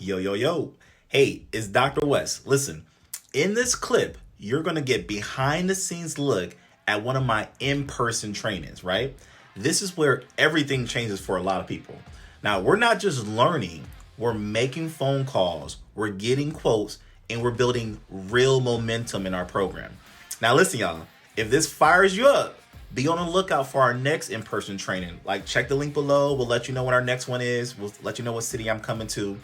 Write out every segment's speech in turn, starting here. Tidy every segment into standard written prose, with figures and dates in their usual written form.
Yo, yo, yo. Hey, it's Dr. West. Listen, in this clip, you're going to get behind the scenes look at one of my in-person trainings, right? This is where everything changes for a lot of people. Now, we're not just learning, we're making phone calls, we're getting quotes, and we're building real momentum in our program. Now, listen, y'all, if this fires you up, be on the lookout for our next in-person training. Like, check the link below. We'll let you know when our next one is. We'll let you know what city I'm coming to.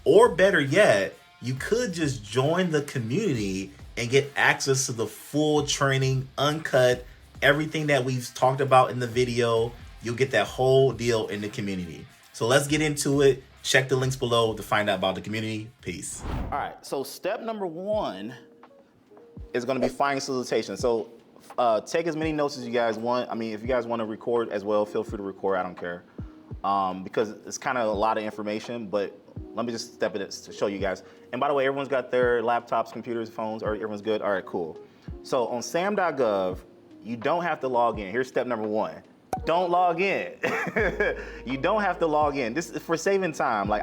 Or better yet, you could just join the community and get access to the full training, uncut, everything that we've talked about in the video. You'll get that whole deal in the community. So let's get into it. Check the links below to find out about the community. Peace. All right, so step number one is going to be finding solicitation. So take as many notes as you guys want. I mean, if you guys want to record as well, feel free to record. I don't care. Because it's kind of a lot of information, but let me just step it to show you guys. And by the way, everyone's got their laptops, computers, phones, or everyone's good? All right, cool. So on Sam.gov, you don't have to log in. Here's step number one. Don't log in. You don't have to log in. This is for saving time. Like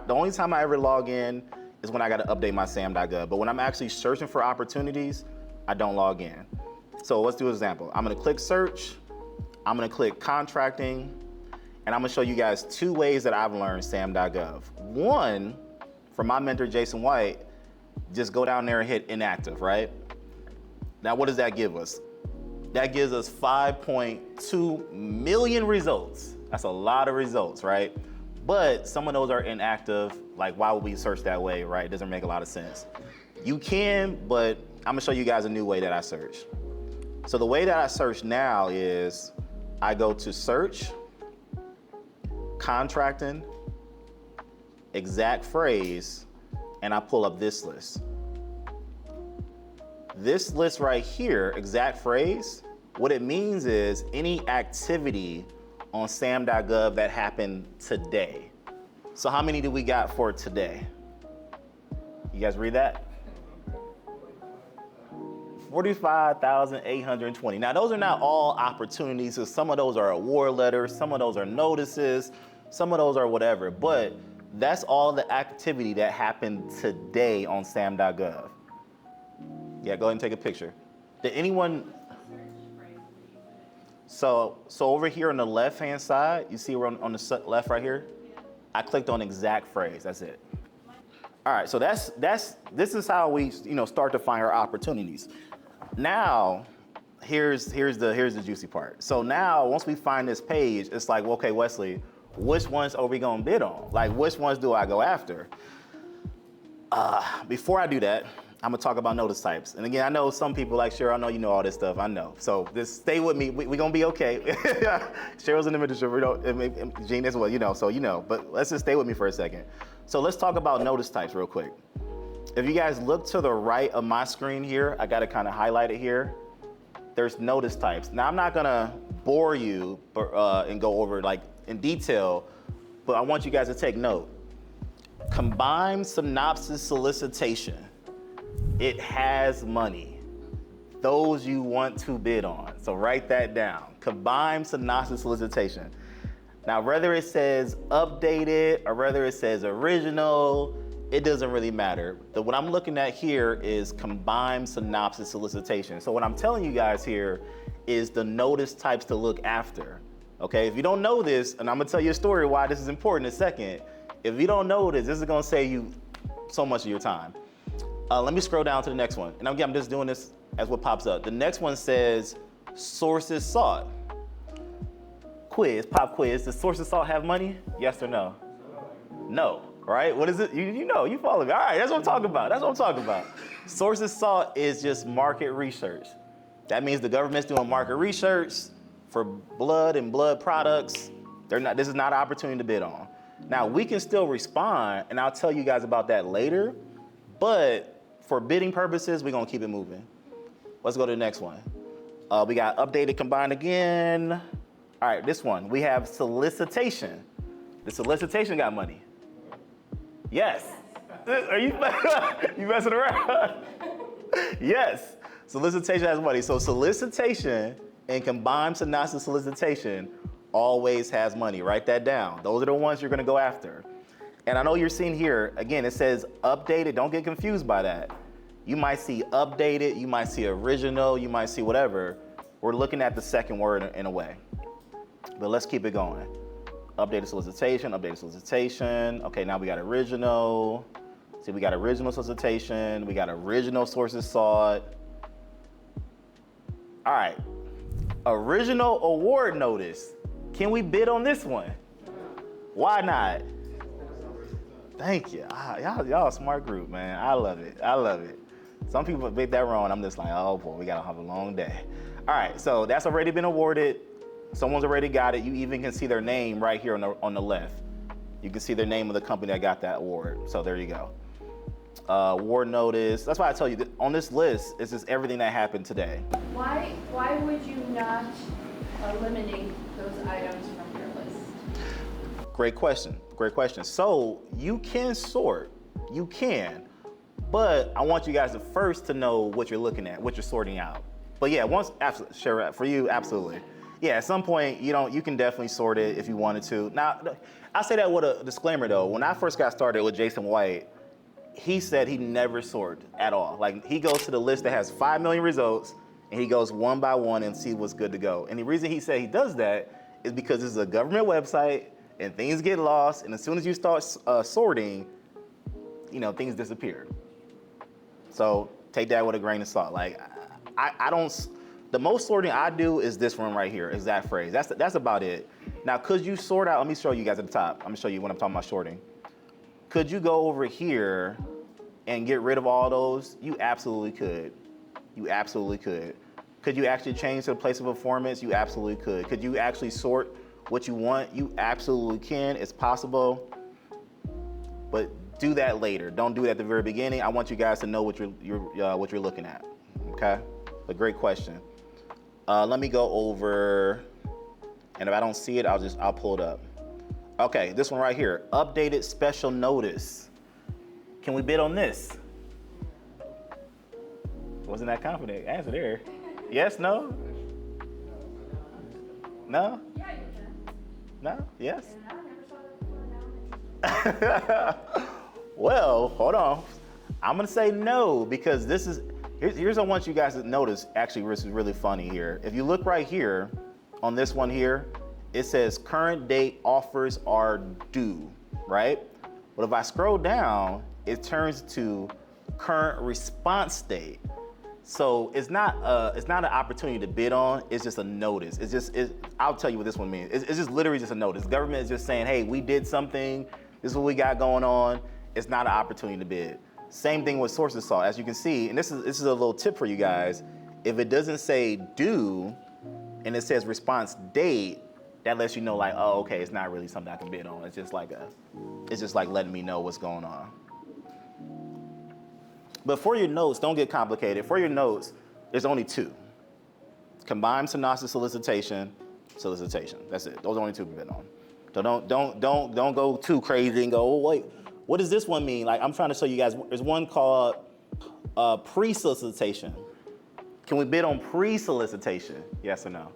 the only time I ever log in is when I got to update my Sam.gov. But when I'm actually searching for opportunities, I don't log in. So let's do an example. I'm gonna click search. I'm gonna click contracting. And I'm gonna show you guys two ways that I've learned Sam.gov. One, from my mentor, Jason White, just go down there and hit inactive, right? Now, what does that give us? That gives us 5.2 million results. That's a lot of results, right? But some of those are inactive. Like, why would we search that way, right? It doesn't make a lot of sense. You can, but I'm gonna show you guys a new way that I search. So the way that I search now is I go to search, contracting, exact phrase, and I pull up this list. This list right here, exact phrase, what it means is any activity on Sam.gov that happened today. So how many do we got for today? You guys read that? 45,820. Now, those are not all opportunities. So some of those are award letters, some of those are notices, some of those are whatever, but that's all the activity that happened today on Sam.gov. Yeah, go ahead and take a picture. Did anyone? So over here on the left-hand side, you see on the left right here, I clicked on exact phrase. That's it. All right, so this is how we start to find our opportunities. Now, here's the juicy part. So now, once we find this page, it's like, well, okay, Wesley, which ones are we gonna bid on? Like, which ones do I go after? Before I do that, I'm gonna talk about notice types. And again, I know some people like, Cheryl, I know you know all this stuff, I know. So just stay with me, we're gonna be okay. Cheryl's in the ministry, Gene as well, so but let's just stay with me for a second. So let's talk about notice types real quick. If you guys look to the right of my screen here, I gotta kind of highlight it here. There's notice types. Now, I'm not gonna bore you and go over like in detail, but I want you guys to take note. Combined synopsis solicitation. It has money. Those you want to bid on. So write that down. Combined synopsis solicitation. Now, whether it says updated or whether it says original, it doesn't really matter. What I'm looking at here is combined synopsis solicitation. So what I'm telling you guys here is the notice types to look after. Okay, if you don't know this, and I'm gonna tell you a story why this is important in a second. If you don't know this is gonna save you so much of your time. Let me scroll down to the next one. And again, I'm just doing this as what pops up. The next one says sources sought. Quiz, pop quiz. Does sources sought have money? Yes or no? No, right? What is it? You follow me. All right, that's what I'm talking about. Sources sought is just market research. That means the government's doing market research for blood and blood products. This is not an opportunity to bid on. Now, we can still respond, and I'll tell you guys about that later, but for bidding purposes, we're gonna keep it moving. Let's go to the next one. We got updated combined again. All right, this one, we have solicitation. The solicitation got money. Yes. Are you messing around? Yes, solicitation has money. So solicitation and combined synopsis solicitation always has money. Write that down. Those are the ones you're gonna go after. And I know you're seeing here, again, it says updated. Don't get confused by that. You might see updated, you might see original, you might see whatever. We're looking at the second word in a way. But let's keep it going. Updated solicitation, updated solicitation. Okay, now we got original. See, we got original solicitation. We got original sources sought. All right, original award notice. Can we bid on this one? Why not? Thank you. Y'all a smart group, man. I love it. I love it. Some people bid that wrong. I'm just like, oh boy, we gotta have a long day. All right, so that's already been awarded. Someone's already got it. You even can see their name right here on the left. You can see their name of the company that got that award. So there you go. Award notice. That's why I tell you that on this list is just everything that happened today. Why would you not eliminate those items from your list? Great question. Great question. So you can sort. You can. But I want you guys to first to know what you're looking at, what you're sorting out. But yeah, absolutely, sure, for you, absolutely. Yeah, at some point, you can definitely sort it if you wanted to. Now, I say that with a disclaimer though. When I first got started with Jason White, he said he never sorted at all. Like he goes to the list that has 5 million results and he goes one by one and see what's good to go. And the reason he said he does that is because this is a government website and things get lost. And as soon as you start sorting, things disappear. So take that with a grain of salt. Like I don't, the most sorting I do is this one right here, is that phrase. That's about it. Now, could you sort out, let me show you guys at the top. I'm gonna show you when I'm talking about sorting. Could you go over here and get rid of all those? You absolutely could. You absolutely could. Could you actually change to the place of performance? You absolutely could. Could you actually sort what you want? You absolutely can. It's possible. But do that later. Don't do it at the very beginning. I want you guys to know what you're looking at. Okay? A great question. Let me go over, and if I don't see it, I'll pull it up. Okay, this one right here, updated special notice. Can we bid on this? Wasn't that confident? Answer there. Yes, no? No? Yeah, you can. No? Yes? And I never saw that before. Well, hold on. I'm gonna say no, because here's what I want you guys to notice. Actually, this is really funny here. If you look right here, on this one here, it says current date offers are due, right? But if I scroll down, it turns to current response date. So it's not an opportunity to bid on, it's just a notice. I'll tell you what this one means. It's just literally just a notice. Government is just saying, hey, we did something, this is what we got going on. It's not an opportunity to bid. Same thing with sources sought. As you can see, and this is a little tip for you guys, if it doesn't say due and it says response date, that lets you know like, oh, okay, it's not really something I can bid on. It's just like letting me know what's going on. But for your notes, don't get complicated. For your notes, there's only two. Combined synopsis solicitation. That's it. Those are only two to bid on. So don't go too crazy and go, oh wait, what does this one mean? Like I'm trying to show you guys, there's one called pre-solicitation. Can we bid on pre-solicitation? Yes or no?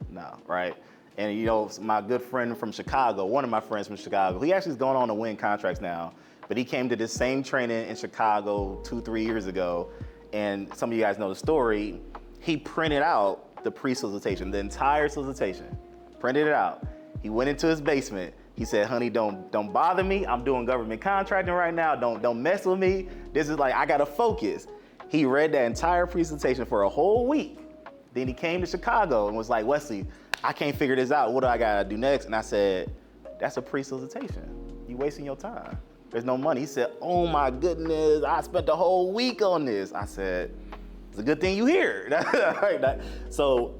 No, right? And my good friend from Chicago, one of my friends from Chicago, he actually is going on to win contracts now, but he came to this same training in Chicago 2-3 years ago, and some of you guys know the story. He printed out the pre-solicitation, the entire solicitation, printed it out. He went into his basement. He said, honey, don't bother me. I'm doing government contracting right now. Don't mess with me. This is like, I gotta focus. He read that entire presentation for a whole week. Then he came to Chicago and was like, Wesley, I can't figure this out. What do I gotta do next? And I said, that's a pre-solicitation. You wasting your time. There's no money. He said, oh my goodness, I spent the whole week on this. I said, it's a good thing you here. So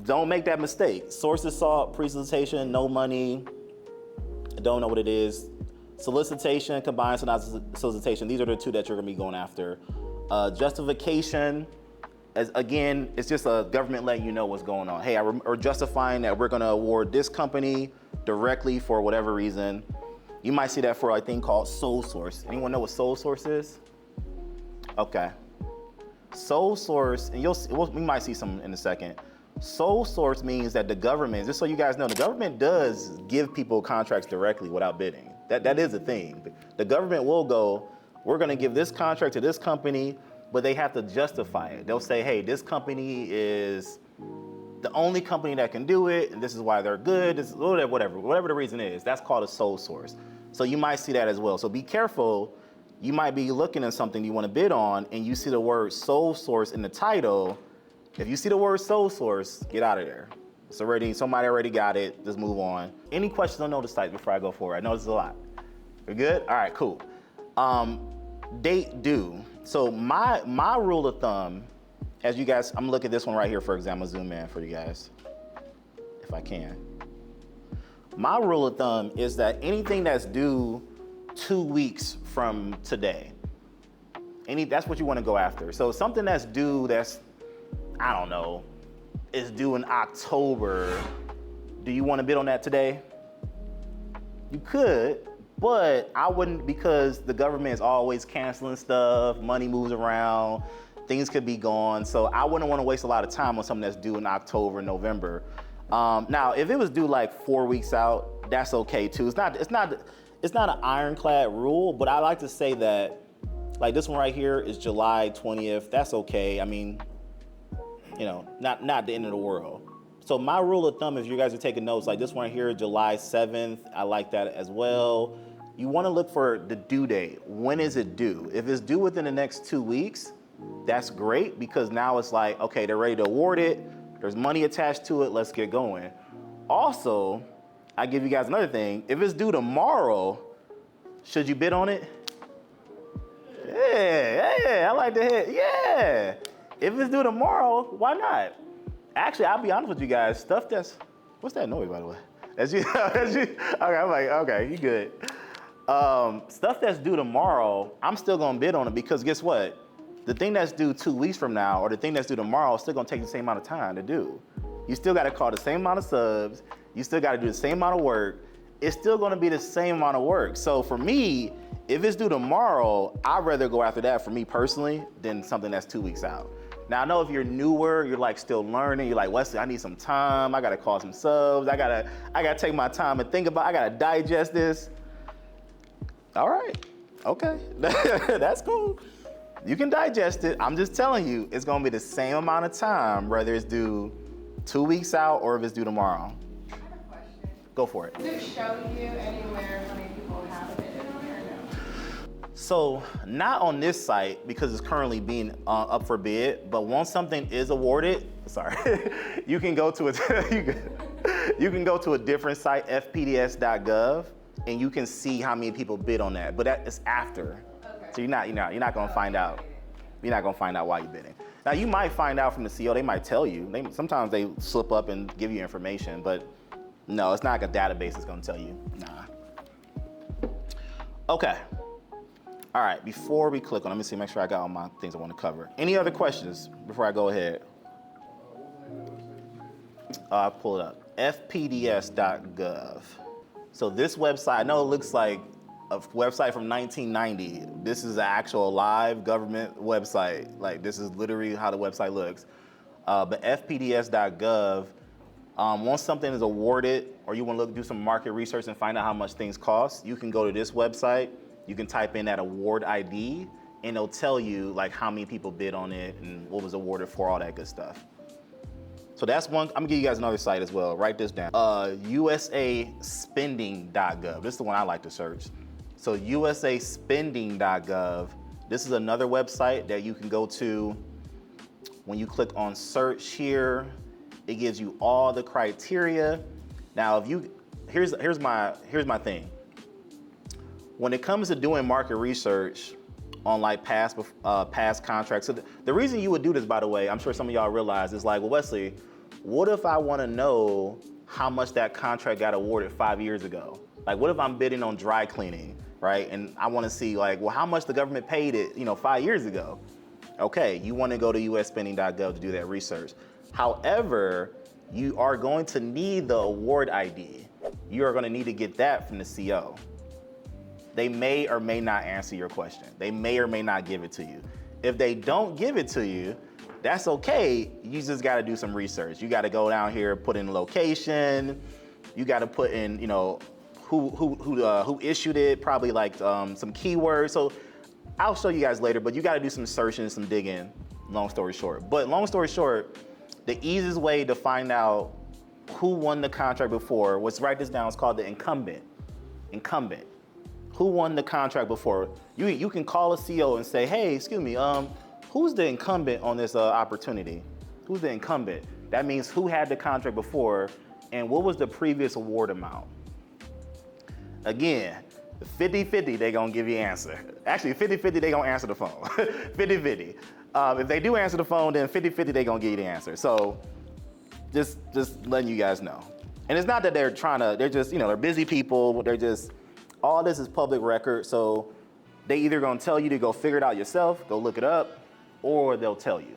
don't make that mistake. Sources sought, pre-solicitation, no money. I don't know what it is. Solicitation, combined solicitation. These are the two that you're gonna be going after. Justification, again, it's just a government letting you know what's going on. Hey, or justifying that we're gonna award this company directly for whatever reason. You might see that for a thing called sole source. Anyone know what sole source is? Okay. Sole source, and we might see some in a second. Sole source means that the government, just so you guys know, the government does give people contracts directly without bidding. That is a thing. The government will go, we're gonna give this contract to this company, but they have to justify it. They'll say, hey, this company is the only company that can do it, and this is why they're good, this is whatever the reason is. That's called a sole source. So you might see that as well. So be careful. You might be looking at something you want to bid on, and you see the word sole source in the title. If you see the word sole source, get out of there. Somebody already got it. Just move on. Any questions on notice type before I go forward? I know this is a lot. We're good? All right, cool. Date due. So my rule of thumb, as you guys, I'm gonna look at this one right here, for example, zoom in for you guys, if I can. My rule of thumb is that anything that's due 2 weeks from today, that's what you wanna go after. So something that's due I don't know, is due in October, do you wanna bid on that today? You could, but I wouldn't, because the government is always canceling stuff, money moves around, things could be gone. So I wouldn't wanna waste a lot of time on something that's due in October, November. Now, if it was due like 4 weeks out, that's okay too. It's not an ironclad rule, but I like to say that, like this one right here is July 20th, that's okay. I mean, you know, not the end of the world. So my rule of thumb, if you guys are taking notes, like this one right here, July 7th, I like that as well. You wanna look for the due date. When is it due? If it's due within the next 2 weeks, that's great, because now it's like, okay, they're ready to award it, there's money attached to it, let's get going. Also, I give you guys another thing. If it's due tomorrow, should you bid on it? Yeah, I like to hit, yeah. If it's due tomorrow, why not? Actually, I'll be honest with you guys, stuff that's, what's that noise, by the way? That's you, okay, I'm like, okay, you good. Stuff that's due tomorrow, I'm still gonna bid on it, because guess what? The thing that's due 2 weeks from now, or the thing that's due tomorrow, is still gonna take the same amount of time to do. You still gotta call the same amount of subs, you still gotta do the same amount of work, it's still gonna be the same amount of work. So for me, if it's due tomorrow, I'd rather go after that, for me personally, than something that's 2 weeks out. Now I know if you're newer, you're like still learning, you're like, Wesley, I need some time, I gotta call some subs, I gotta take my time and think about, I gotta digest this. All right, okay, that's cool. You can digest it. I'm just telling you, it's gonna be the same amount of time, whether it's due 2 weeks out or if it's due tomorrow. I have a question. Go for it. Does it show you anywhere how many people have bid on it or no? So not on this site, because it's currently being up for bid, but once something is awarded, you can go to you can go to a different site, fpds.gov, and you can see how many people bid on that, but that is after. Okay. So you're not gonna find out. You're not gonna find out why you're bidding. Now you might find out from the CO, they might tell you. Sometimes they slip up and give you information, but no, it's not like a database that's gonna tell you, nah. Okay. All right, before we click on, let me see, make sure I got all my things I want to cover. Any other questions before I go ahead? I'll pull it up, fpds.gov. So this website, I know it looks like a website from 1990. This is an actual live government website. Like this is literally how the website looks. But fpds.gov, once something is awarded or you want to do some market research and find out how much things cost, you can go to this website. You can type in that award ID and it'll tell you like how many people bid on it and what was awarded for, all that good stuff. So that's one. I'm gonna give you guys another site as well. Write this down. usaspending.gov. This is the one I like to search. So usaspending.gov. This is another website that you can go to. When you click on search here, it gives you all the criteria. Now, here's my thing. When it comes to doing market research on like past contracts, so the reason you would do this, by the way, I'm sure some of y'all realize, is like, well, Wesley, what if I want to know how much that contract got awarded 5 years ago? Like, what if I'm bidding on dry cleaning, right? And I want to see like, well, how much the government paid it, 5 years ago? Okay, you want to go to usaspending.gov to do that research. However, you are going to need the award ID. You are going to need to get that from the CO. They may or may not answer your question. They may or may not give it to you. If they don't give it to you, that's okay. You just gotta do some research. You gotta go down here, put in location. You gotta put in, who issued it, probably like some keywords. So I'll show you guys later, but you got to do some searching, some digging, long story short. But long story short, the easiest way to find out who won the contract before, let's write this down, it's called the incumbent. Incumbent. Who won the contract before? You can call a CO and say, hey, excuse me, who's the incumbent on this opportunity? Who's the incumbent? That means who had the contract before and what was the previous award amount? Again, 50-50, they gonna give you an answer. Actually, 50-50, they gonna answer the phone. 50-50. If they do answer the phone, then 50-50, they gonna give you the answer. So just letting you guys know. And it's not that they're they're just, they're busy people. They're just, all this is public record. So they either gonna tell you to go figure it out yourself, go look it up, or they'll tell you.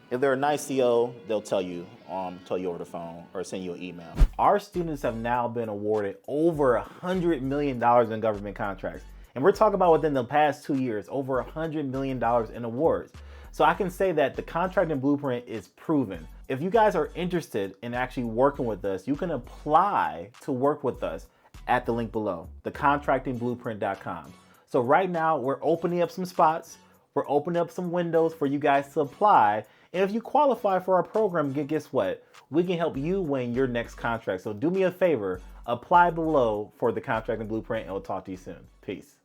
If they're a nice CO, they'll tell you over the phone or send you an email. Our students have now been awarded over $100 million in government contracts. And we're talking about within the past 2 years, over $100 million in awards. So I can say that the contracting blueprint is proven. If you guys are interested in actually working with us, you can apply to work with us at the link below, thecontractingblueprint.com. So right now we're opening up some spots. We're opening up some windows for you guys to apply. And if you qualify for our program, guess what? We can help you win your next contract. So do me a favor, apply below for the contracting blueprint, and we'll talk to you soon. Peace.